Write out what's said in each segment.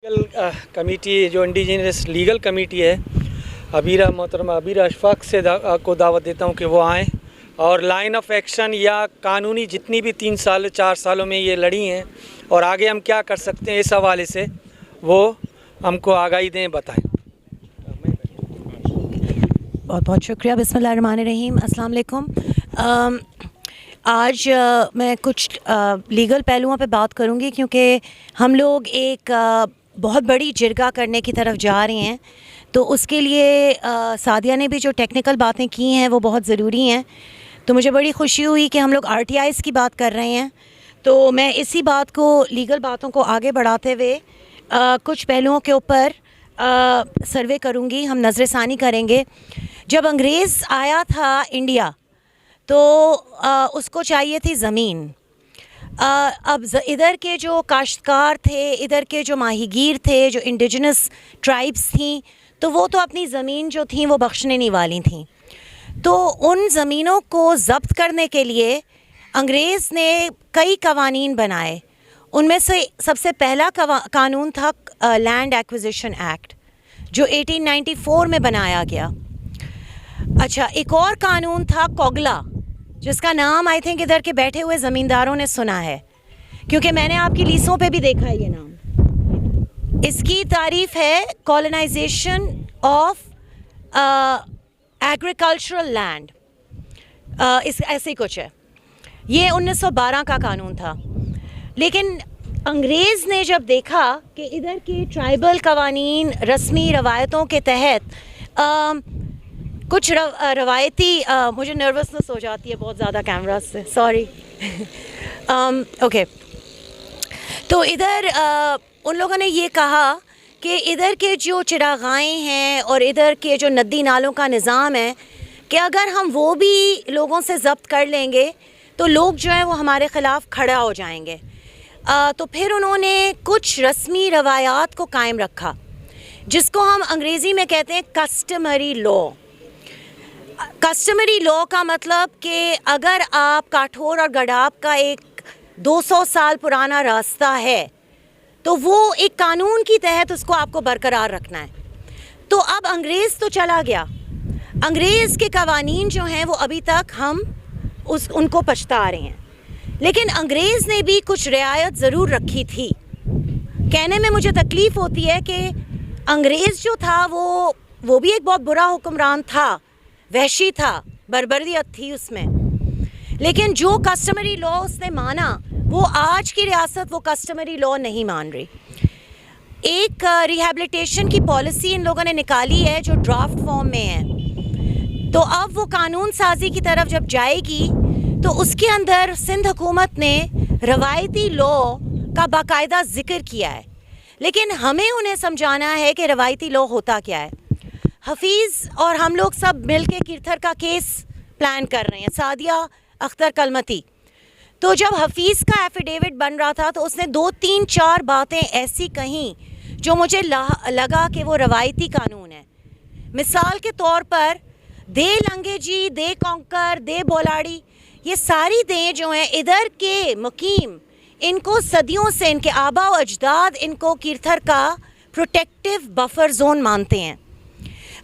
Legal committee जो indigenous legal committee है, मोहतरमा अबीरा अशफाक से को दावत देता हूँ कि वो आएँ और लाइन ऑफ एक्शन या कानूनी जितनी भी 3 साल 4 सालों में ये लड़ी हैं और आगे हम क्या कर सकते हैं इस हवाले से वो हमको आगाही दें, बताएं। बहुत बहुत शुक्रिया। बिस्मिल्लाहिर्रहमानिर्रहीम। अस्सलाम वालेकुम। आज मैं कुछ लीगल पहलुओं पे बात करूँगी क्योंकि हम लोग एक बहुत बड़ी जिरगा करने की तरफ जा रहे हैं, तो उसके लिए सादिया ने भी जो टेक्निकल बातें की हैं वो बहुत ज़रूरी हैं। तो मुझे बड़ी खुशी हुई कि हम लोग RTIs की बात कर रहे हैं, तो मैं इसी बात को लीगल बातों को आगे बढ़ाते हुए कुछ पहलुओं के ऊपर सर्वे करूँगी, हम नज़रसानी करेंगे। जब अंग्रेज़ आया था इंडिया तो उसको चाहिए थी ज़मीन। अब इधर के जो काश्तकार थे, इधर के जो माहीगीर थे, जो इंडिजिनस ट्राइब्स थीं, तो वो तो अपनी ज़मीन जो थी वो बख्शने नहीं वाली थीं। तो उन ज़मीनों को ज़ब्त करने के लिए अंग्रेज़ ने कई कवानीन बनाए। उनमें से सबसे पहला कानून था लैंड एक्विजिशन एक्ट, जो 1894 में बनाया गया। अच्छा, एक और कानून था कोगला, जिसका नाम आई थिंक इधर के बैठे हुए ज़मींदारों ने सुना है, क्योंकि मैंने आपकी लीसों पे भी देखा है ये नाम। इसकी तारीफ़ है कॉलोनाइजेशन ऑफ एग्रीकल्चरल लैंड, इस ऐसे ही कुछ है। ये 1912 का कानून था। लेकिन अंग्रेज़ ने जब देखा कि इधर के ट्राइबल कवानीन रस्मी रवायतों के तहत कुछ रवायती मुझे नर्वसनेस हो जाती है बहुत ज़्यादा कैमरा से, सॉरी। ओके, तो इधर उन लोगों ने ये कहा कि इधर के जो चिरागाएँ हैं और इधर के जो नदी नालों का निज़ाम है कि अगर हम वो भी लोगों से ज़ब्त कर लेंगे तो लोग जो हैं वो हमारे ख़िलाफ़ खड़ा हो जाएंगे। तो फिर उन्होंने कुछ रस्मी रवायात को कायम रखा, जिसको हम अंग्रेज़ी में कहते हैं कस्टमरी लॉ। कस्टमरी लॉ का मतलब कि अगर आप काठौर और गडाब का एक 200 साल पुराना रास्ता है तो वो एक कानून की तहत उसको आपको बरकरार रखना है। तो अब अंग्रेज़ तो चला गया, अंग्रेज़ के कवानीन जो हैं वो अभी तक हम उनको पछता रहे हैं, लेकिन अंग्रेज़ ने भी कुछ रियायत ज़रूर रखी थी। कहने में मुझे तकलीफ़ होती है कि अंग्रेज़ जो था वो भी एक बहुत बुरा हुक्मरान था, वहशी था, बर्बरियत थी उसमें, लेकिन जो कस्टमरी लॉ उसने माना वो आज की रियासत वो कस्टमरी लॉ नहीं मान रही। एक रिहैबिलिटेशन की पॉलिसी इन लोगों ने निकाली है जो ड्राफ्ट फॉर्म में है। तो अब वो कानून साजी की तरफ जब जाएगी तो उसके अंदर सिंध हुकूमत ने रवायती लॉ का बाकायदा ज़िक्र किया है, लेकिन हमें उन्हें समझाना है कि रवायती लॉ होता क्या है। हफीज़ और हम लोग सब मिल के किरथर का केस प्लान कर रहे हैं, सादिया अख्तर कलमती। तो जब हफीज़ का एफिडेविट बन रहा था तो उसने 2, 3, 4 बातें ऐसी कहीं जो मुझे लगा कि वो रवायती कानून है। मिसाल के तौर पर दे लंगेजी, दे कौंकर, दे बोलाड़ी, ये सारी दें जो हैं इधर के मुकीम, इनको सदियों से इनके आबा व अजदाद इनको किरथर का प्रोटेक्टिव बफर जोन मानते हैं।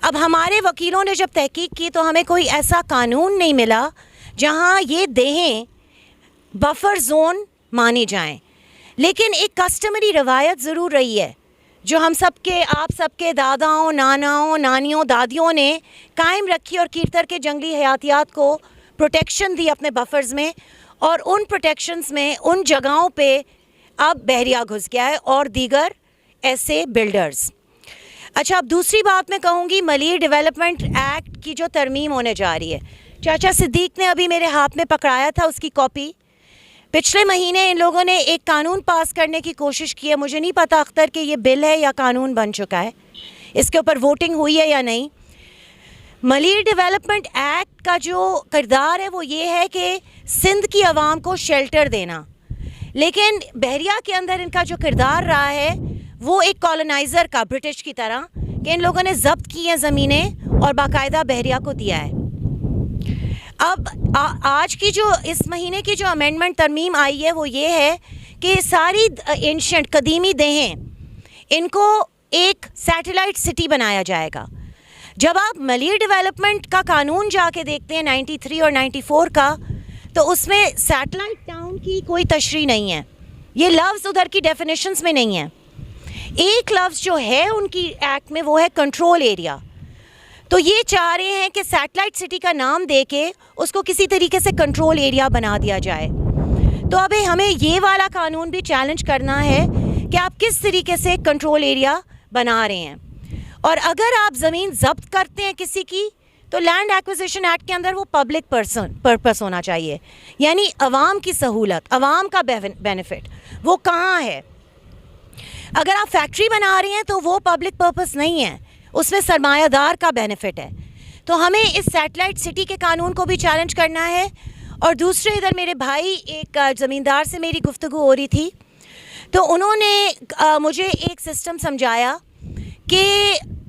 अब हमारे वकीलों ने जब तहकीक की तो हमें कोई ऐसा कानून नहीं मिला जहां ये देहें बफर जोन मानी जाएं, लेकिन एक कस्टमरी रवायत ज़रूर रही है जो हम सबके, आप सबके दादाओं, नानाओं, नानियों, दादियों ने कायम रखी और किरथर के जंगली हयातियात को प्रोटेक्शन दी अपने बफर्स में, और उन प्रोटेक्शंस में उन जगहों पे अब बहरिया घुस गया है और दीगर ऐसे बिल्डर्स। अच्छा, अब दूसरी बात मैं कहूँगी, मलीर डेवलपमेंट एक्ट की जो तरमीम होने जा रही है, चाचा सिद्दीक ने अभी मेरे हाथ में पकड़ाया था उसकी कॉपी। पिछले महीने इन लोगों ने एक कानून पास करने की कोशिश की है, मुझे नहीं पता अख्तर कि ये बिल है या कानून बन चुका है, इसके ऊपर वोटिंग हुई है या नहीं। मलीर डेवलपमेंट एक्ट का जो किरदार है वो ये है कि सिंध की आवाम को शेल्टर देना, लेकिन बहरिया के अंदर इनका जो किरदार रहा है वो एक कॉलोनाइज़र का, ब्रिटिश की तरह, कि इन लोगों ने ज़ब्त की हैं ज़मीनें और बाकायदा बहरिया को दिया है। अब आज की जो इस महीने की जो अमेंडमेंट तरमीम आई है वो ये है कि सारी एंशंट कदीमी देहें ان کو ایک سیٹلائٹ سٹی بنایا جائے گا. جب آپ ملیر ڈیولپمنٹ کا قانون جا کے دیکھتے ہیں 93 اور 94 کا, تو اس میں سیٹلائٹ ٹاؤن کی کوئی تشریح نہیں ہے. یہ لفظ ادھر کی ڈیفینیشنز میں نہیں ہے. ایک لفظ جو ہے ان کی ایکٹ میں وہ ہے کنٹرول ایریا. تو یہ چاہ رہے ہیں کہ سیٹلائٹ سٹی کا نام دے کے اس کو کسی طریقے سے کنٹرول ایریا بنا دیا جائے. تو اب ہمیں یہ والا قانون بھی چیلنج کرنا ہے کہ آپ کس طریقے سے کنٹرول ایریا بنا رہے ہیں. اور اگر آپ زمین ضبط کرتے ہیں کسی کی, تو لینڈ ایکوزیشن ایکٹ کے اندر وہ پبلک پرپس ہونا چاہیے, یعنی عوام کی سہولت, عوام کا بینیفٹ وہ کہاں ہے. اگر آپ فیکٹری بنا رہے ہیں تو وہ پبلک پرپس نہیں ہے, اس میں سرمایہ دار کا بینیفٹ ہے. تو ہمیں اس سیٹلائٹ سٹی کے قانون کو بھی چیلنج کرنا ہے. اور دوسرے ادھر میرے بھائی, ایک زمیندار سے میری گفتگو ہو رہی تھی, تو انہوں نے مجھے ایک سسٹم سمجھایا کہ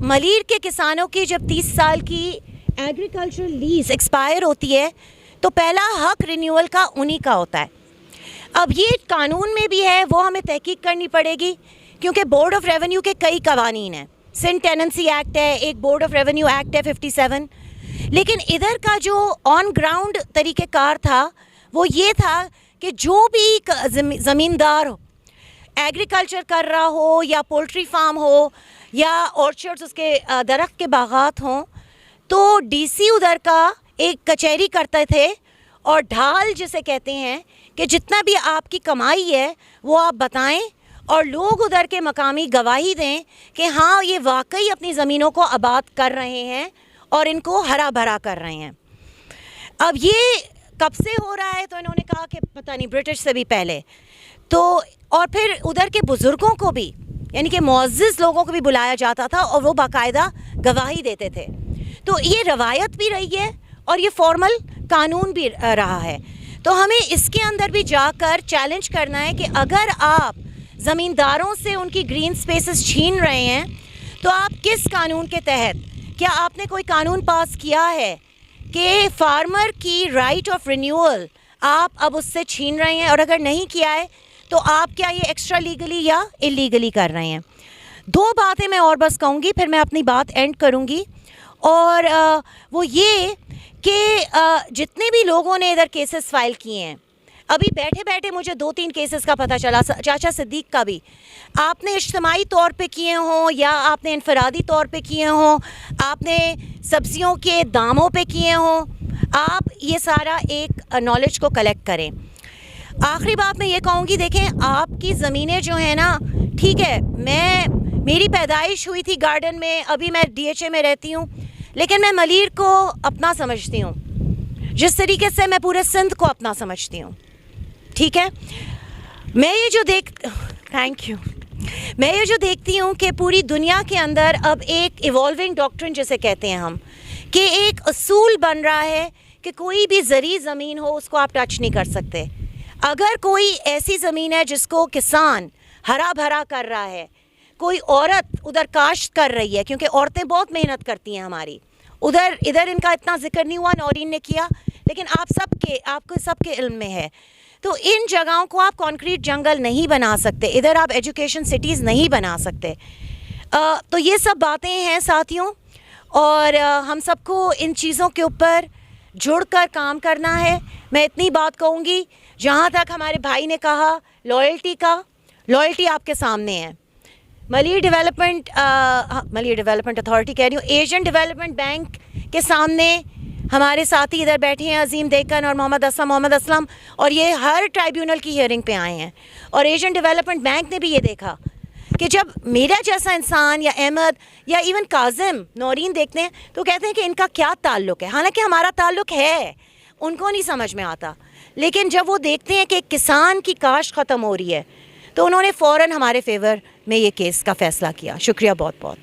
ملیر کے کسانوں کی جب 30 سال کی ایگریکلچرل لیز ایکسپائر ہوتی ہے تو پہلا حق رینیول کا انہی کا ہوتا ہے. اب یہ قانون میں بھی ہے, وہ ہمیں تحقیق کرنی پڑے گی, کیونکہ بورڈ آف ریونیو کے کئی قوانین ہیں. سندھ ٹیننسی ایکٹ ہے, ایک بورڈ آف ریونیو ایکٹ ہے 57. لیکن ادھر کا جو آن گراؤنڈ طریقہ کار تھا وہ یہ تھا کہ جو بھی زمیندار ایگریکلچر کر رہا ہو, یا پولٹری فارم ہو, یا آرچرڈز اس کے درخت کے باغات ہوں, تو ڈی سی ادھر کا ایک کچہری کرتے تھے, اور ڈھال جسے کہتے ہیں کہ جتنا بھی آپ کی کمائی ہے وہ آپ بتائیں, اور لوگ ادھر کے مقامی گواہی دیں کہ ہاں یہ واقعی اپنی زمینوں کو آباد کر رہے ہیں اور ان کو ہرا بھرا کر رہے ہیں. اب یہ کب سے ہو رہا ہے؟ تو انہوں نے کہا کہ پتہ نہیں, برٹش سے بھی پہلے. تو اور پھر ادھر کے بزرگوں کو بھی, یعنی کہ معزز لوگوں کو بھی بلایا جاتا تھا, اور وہ باقاعدہ گواہی دیتے تھے. تو یہ روایت بھی رہی ہے اور یہ فارمل قانون بھی رہا ہے. تو ہمیں اس کے اندر بھی جا کر چیلنج کرنا ہے کہ اگر آپ زمینداروں سے ان کی گرین سپیسز چھین رہے ہیں, تو آپ کس قانون کے تحت, کیا آپ نے کوئی قانون پاس کیا ہے کہ فارمر کی رائٹ آف رینیول آپ اب اس سے چھین رہے ہیں؟ اور اگر نہیں کیا ہے تو آپ کیا یہ ایکسٹرا لیگلی یا اللیگلی کر رہے ہیں؟ 2 باتیں میں اور بس کہوں گی, پھر میں اپنی بات اینڈ کروں گی. اور وہ یہ کہ جتنے بھی لوگوں نے ادھر کیسز فائل کیے ہیں, ابھی بیٹھے بیٹھے مجھے 2-3 کیسز کا پتہ چلا, چاچا صدیق کا بھی, آپ نے اجتماعی طور پہ کیے ہوں یا آپ نے انفرادی طور پہ کیے ہوں, آپ نے سبزیوں کے داموں پہ کیے ہوں, آپ یہ سارا ایک نالج کو کلیکٹ کریں. آخری بات میں یہ کہوں گی, دیکھیں آپ کی زمینیں جو ہیں نا, ٹھیک ہے میری پیدائش ہوئی تھی گارڈن میں, ابھی میں DHA میں رہتی ہوں, لیکن میں ملیر کو اپنا سمجھتی ہوں جس طریقے سے میں پورے سندھ کو اپنا سمجھتی ہوں. ٹھیک ہے, میں یہ جو دیکھتی ہوں کہ پوری دنیا کے اندر اب ایک ایوالونگ ڈاکٹرن جسے کہتے ہیں ہم, کہ ایک اصول بن رہا ہے کہ کوئی بھی زرعی زمین ہو اس کو آپ ٹچ نہیں کر سکتے. اگر کوئی ایسی زمین ہے جس کو کسان ہرا بھرا کر رہا ہے, کوئی عورت ادھر کاشت کر رہی ہے, کیونکہ عورتیں بہت محنت کرتی ہیں ہماری, ادھر ان کا اتنا ذکر نہیں ہوا, نورین نے کیا, لیکن آپ کو سب کے علم میں ہے. تو ان جگہوں کو آپ کانکریٹ جنگل نہیں بنا سکتے, ادھر آپ ایجوکیشن سٹیز نہیں بنا سکتے. تو یہ سب باتیں ہیں ساتھیوں, اور ہم سب کو ان چیزوں کے اوپر جڑ کر کام کرنا ہے. میں اتنی بات کہوں گی, جہاں تک ہمارے بھائی نے کہا لائلٹی آپ کے سامنے ہے. ملیر ڈیولپمنٹ اتھارٹی کہہ رہی ہوں, ایشین ڈیولپمنٹ بینک کے سامنے ہمارے ساتھی ادھر بیٹھے ہیں, عظیم دیکن اور محمد اسلم, اور یہ ہر ٹرائیبیونل کی ہیئرنگ پہ آئے ہیں. اور ایشین ڈیولپمنٹ بینک نے بھی یہ دیکھا کہ جب میرا جیسا انسان یا احمد یا ایون کاظم, نورین دیکھتے ہیں تو کہتے ہیں کہ ان کا کیا تعلق ہے, حالانکہ ہمارا تعلق ہے, ان کو نہیں سمجھ میں آتا. لیکن جب وہ دیکھتے ہیں کہ کسان کی کاشت ختم ہو رہی ہے, تو انہوں نے فوراً ہمارے فیور میں یہ کیس کا فیصلہ کیا. شکریہ بہت بہت.